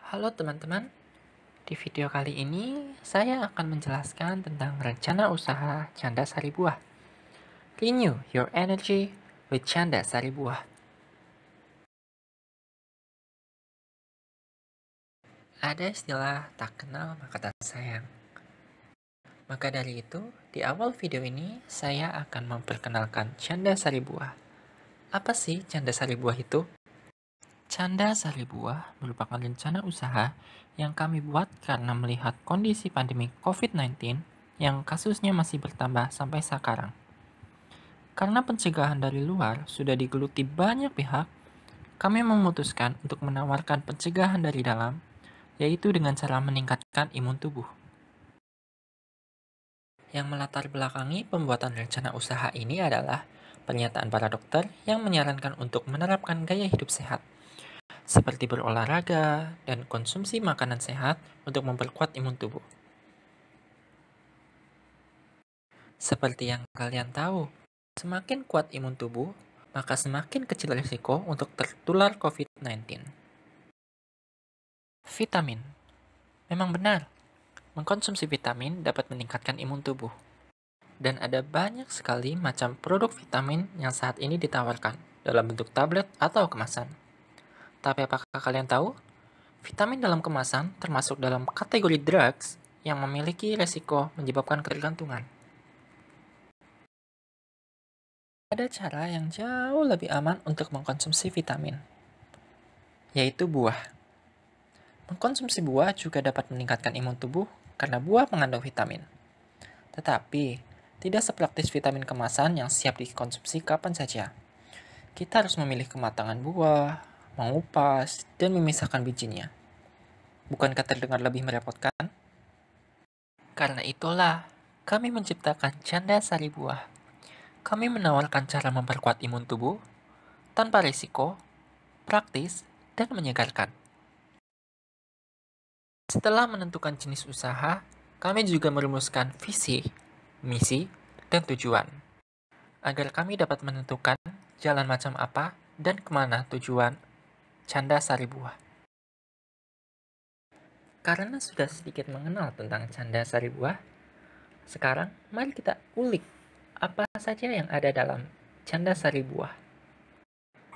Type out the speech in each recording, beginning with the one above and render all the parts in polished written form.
Halo teman-teman, di video kali ini saya akan menjelaskan tentang rencana usaha Canda Sari Buah. Renew your energy with Canda Sari Buah. Ada istilah tak kenal maka tak sayang. Maka dari itu, di awal video ini saya akan memperkenalkan Canda Sari Buah. Apa sih Canda Sari Buah itu? Canda Sari Buah merupakan rencana usaha yang kami buat karena melihat kondisi pandemi COVID-19 yang kasusnya masih bertambah sampai sekarang. Karena pencegahan dari luar sudah digeluti banyak pihak, kami memutuskan untuk menawarkan pencegahan dari dalam, yaitu dengan cara meningkatkan imun tubuh. Yang melatar belakangi pembuatan rencana usaha ini adalah pernyataan para dokter yang menyarankan untuk menerapkan gaya hidup sehat, seperti berolahraga dan konsumsi makanan sehat untuk memperkuat imun tubuh. Seperti yang kalian tahu, semakin kuat imun tubuh, maka semakin kecil risiko untuk tertular COVID-19. Vitamin. Memang benar, mengkonsumsi vitamin dapat meningkatkan imun tubuh. Dan ada banyak sekali macam produk vitamin yang saat ini ditawarkan dalam bentuk tablet atau kemasan. Tapi apakah kalian tahu? Vitamin dalam kemasan termasuk dalam kategori drugs yang memiliki resiko menyebabkan ketergantungan. Ada cara yang jauh lebih aman untuk mengkonsumsi vitamin, yaitu buah. Mengkonsumsi buah juga dapat meningkatkan imun tubuh karena buah mengandung vitamin. Tetapi, tidak sepraktis vitamin kemasan yang siap dikonsumsi kapan saja. Kita harus memilih kematangan buah, mengupas, dan memisahkan bijinya. Bukankah terdengar lebih merepotkan? Karena itulah, kami menciptakan Canda Sari Buah. Kami menawarkan cara memperkuat imun tubuh, tanpa risiko, praktis, dan menyegarkan. Setelah menentukan jenis usaha, kami juga merumuskan visi, misi, dan tujuan, agar kami dapat menentukan jalan macam apa dan kemana tujuan Canda Sari Buah. Karena sudah sedikit mengenal tentang Canda Sari Buah, sekarang mari kita ulik apa saja yang ada dalam Canda Sari Buah.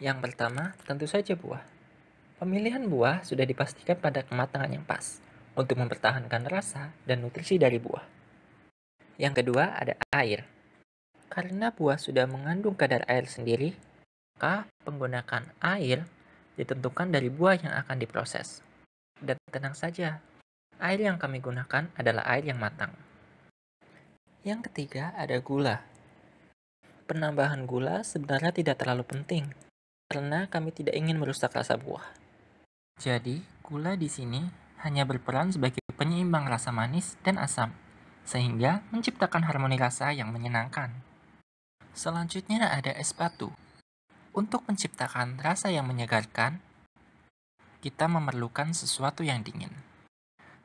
Yang pertama, tentu saja buah. Pemilihan buah sudah dipastikan pada kematangan yang pas untuk mempertahankan rasa dan nutrisi dari buah. Yang kedua, ada air. Karena buah sudah mengandung kadar air sendiri, maka penggunaan air ditentukan dari buah yang akan diproses. Dan tenang saja, air yang kami gunakan adalah air yang matang. Yang ketiga, ada gula. Penambahan gula sebenarnya tidak terlalu penting, karena kami tidak ingin merusak rasa buah. Jadi, gula di sini hanya berperan sebagai penyeimbang rasa manis dan asam, sehingga menciptakan harmoni rasa yang menyenangkan. Selanjutnya ada es batu. Untuk menciptakan rasa yang menyegarkan, kita memerlukan sesuatu yang dingin.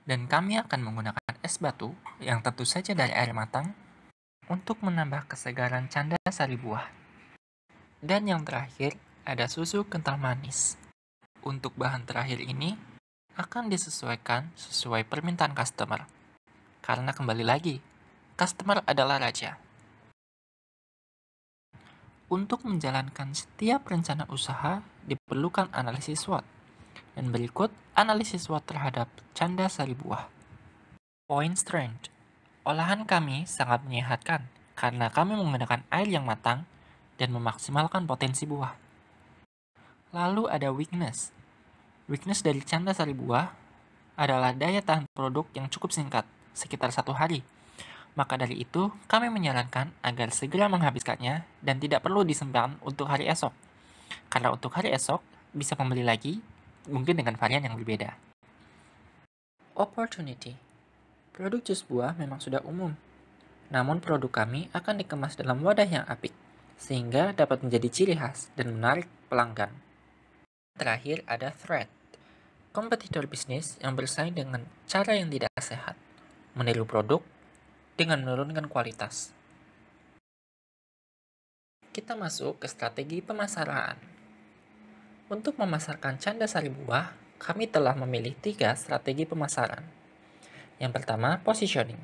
Dan kami akan menggunakan es batu yang tentu saja dari air matang untuk menambah kesegaran Canda Sari Buah. Dan yang terakhir, ada susu kental manis. Untuk bahan terakhir ini akan disesuaikan sesuai permintaan customer. Karena kembali lagi, customer adalah raja. Untuk menjalankan setiap rencana usaha, diperlukan analisis SWOT. Dan berikut analisis SWOT terhadap Canda Sari Buah. Point strength. Olahan kami sangat menyehatkan karena kami menggunakan air yang matang dan memaksimalkan potensi buah. Lalu ada weakness. Weakness dari Canda Sari Buah adalah daya tahan produk yang cukup singkat, sekitar 1 hari. Maka dari itu, kami menyarankan agar segera menghabiskannya dan tidak perlu disimpan untuk hari esok. Karena untuk hari esok, bisa membeli lagi, mungkin dengan varian yang berbeda. Opportunity. Produk jus buah memang sudah umum, namun produk kami akan dikemas dalam wadah yang apik, sehingga dapat menjadi ciri khas dan menarik pelanggan. Terakhir ada threat. Kompetitor bisnis yang bersaing dengan cara yang tidak sehat, meniru produk dengan menurunkan kualitas. Kita masuk ke strategi pemasaran. Untuk memasarkan Canda Sari Buah, kami telah memilih 3 strategi pemasaran. Yang pertama, positioning.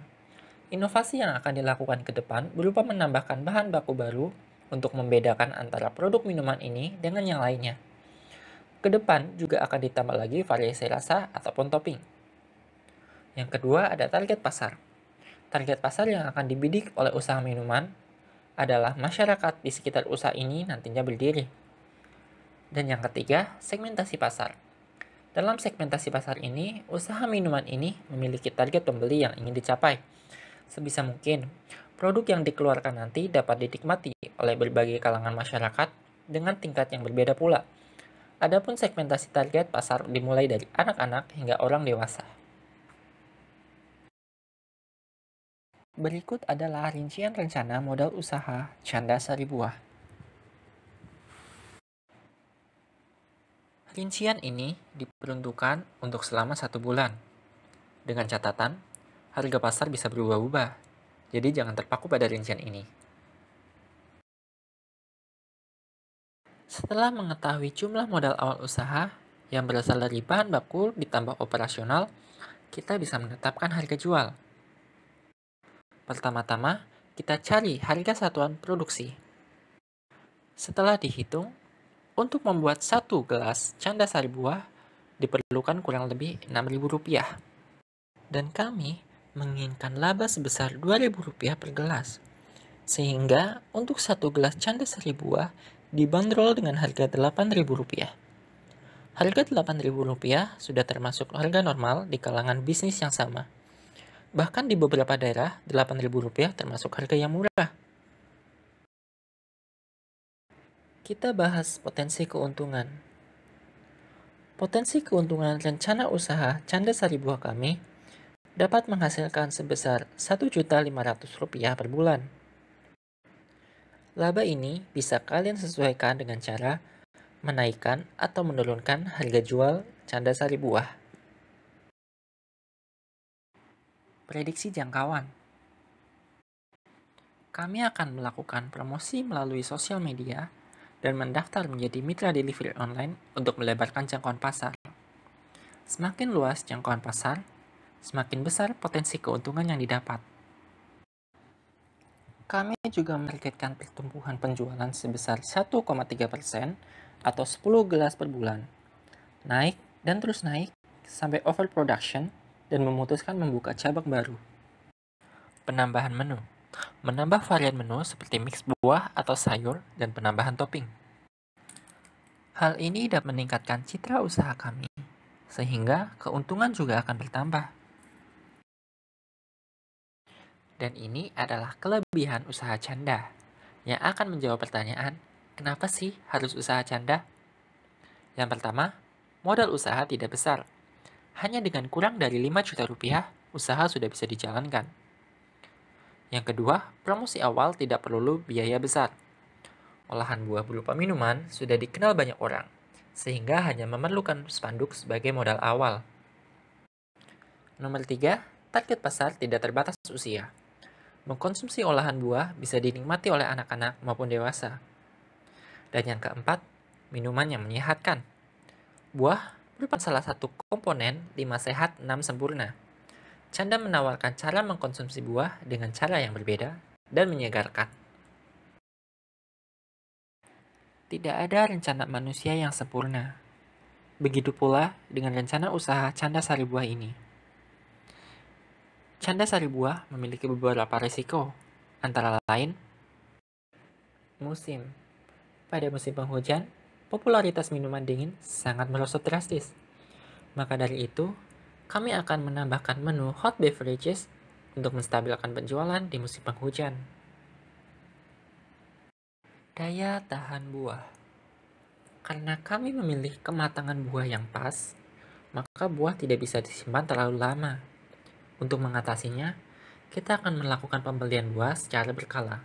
Inovasi yang akan dilakukan ke depan berupa menambahkan bahan baku baru untuk membedakan antara produk minuman ini dengan yang lainnya. Ke depan juga akan ditambah lagi variasi rasa ataupun topping. Yang kedua ada target pasar. Target pasar yang akan dibidik oleh usaha minuman adalah masyarakat di sekitar usaha ini nantinya berdiri. Dan yang ketiga, segmentasi pasar. Dalam segmentasi pasar ini, usaha minuman ini memiliki target pembeli yang ingin dicapai. Sebisa mungkin, produk yang dikeluarkan nanti dapat dinikmati oleh berbagai kalangan masyarakat dengan tingkat yang berbeda pula. Adapun segmentasi target pasar dimulai dari anak-anak hingga orang dewasa. Berikut adalah rincian rencana modal usaha Canda Sari Buah. Rincian ini diperuntukkan untuk selama 1 bulan. Dengan catatan, harga pasar bisa berubah-ubah, jadi jangan terpaku pada rincian ini. Setelah mengetahui jumlah modal awal usaha yang berasal dari bahan baku ditambah operasional, kita bisa menetapkan harga jual. Pertama-tama, kita cari harga satuan produksi. Setelah dihitung, untuk membuat 1 gelas Canda Sari Buah diperlukan kurang lebih Rp6.000. Dan kami menginginkan laba sebesar Rp2.000 per gelas. Sehingga untuk 1 gelas Canda Sari Buah dibanderol dengan harga Rp8.000. Harga Rp8.000 sudah termasuk harga normal di kalangan bisnis yang sama. Bahkan di beberapa daerah, Rp8.000 termasuk harga yang murah. Kita bahas potensi keuntungan. Potensi keuntungan rencana usaha Canda Sari Buah kami dapat menghasilkan sebesar Rp1.500.000 per bulan. Laba ini bisa kalian sesuaikan dengan cara menaikkan atau menurunkan harga jual Canda Sari Buah. Prediksi jangkauan. Kami akan melakukan promosi melalui sosial media dan mendaftar menjadi mitra delivery online untuk melebarkan jangkauan pasar. Semakin luas jangkauan pasar, semakin besar potensi keuntungan yang didapat. Kami juga menargetkan pertumbuhan penjualan sebesar 1,3% atau 10 gelas per bulan. Naik dan terus naik sampai overproduction dan memutuskan membuka cabang baru. Penambahan menu. Menambah varian menu seperti mix buah atau sayur dan penambahan topping. Hal ini dapat meningkatkan citra usaha kami, sehingga keuntungan juga akan bertambah. Dan ini adalah kelebihan usaha Canda, yang akan menjawab pertanyaan, kenapa sih harus usaha Canda? Yang pertama, modal usaha tidak besar. Hanya dengan kurang dari Rp5 juta, usaha sudah bisa dijalankan. Yang kedua, promosi awal tidak perlu biaya besar. Olahan buah berupa minuman sudah dikenal banyak orang, sehingga hanya memerlukan spanduk sebagai modal awal. Nomor 3, target pasar tidak terbatas usia. Mengkonsumsi olahan buah bisa dinikmati oleh anak-anak maupun dewasa. Dan yang keempat, minuman yang menyehatkan. Buah merupakan salah satu komponen 5 sehat 6 sempurna. Canda menawarkan cara mengkonsumsi buah dengan cara yang berbeda dan menyegarkan. Tidak ada rencana manusia yang sempurna. Begitu pula dengan rencana usaha Canda Sari Buah ini. Canda Sari Buah memiliki beberapa risiko, antara lain musim. Pada musim penghujan, popularitas minuman dingin sangat merosot drastis. Maka dari itu, kami akan menambahkan menu hot beverages untuk menstabilkan penjualan di musim penghujan. Daya tahan buah. Karena kami memilih kematangan buah yang pas, maka buah tidak bisa disimpan terlalu lama. Untuk mengatasinya, kita akan melakukan pembelian buah secara berkala.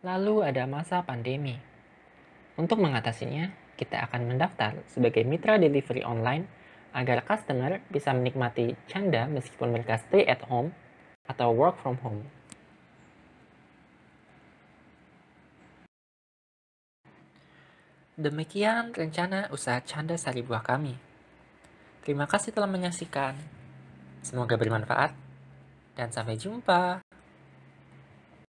Lalu ada masa pandemi. Untuk mengatasinya, kita akan mendaftar sebagai mitra delivery online agar customer bisa menikmati Canda meskipun mereka stay at home atau work from home. Demikian rencana usaha Canda Sari Buah kami. Terima kasih telah menyaksikan. Semoga bermanfaat dan sampai jumpa.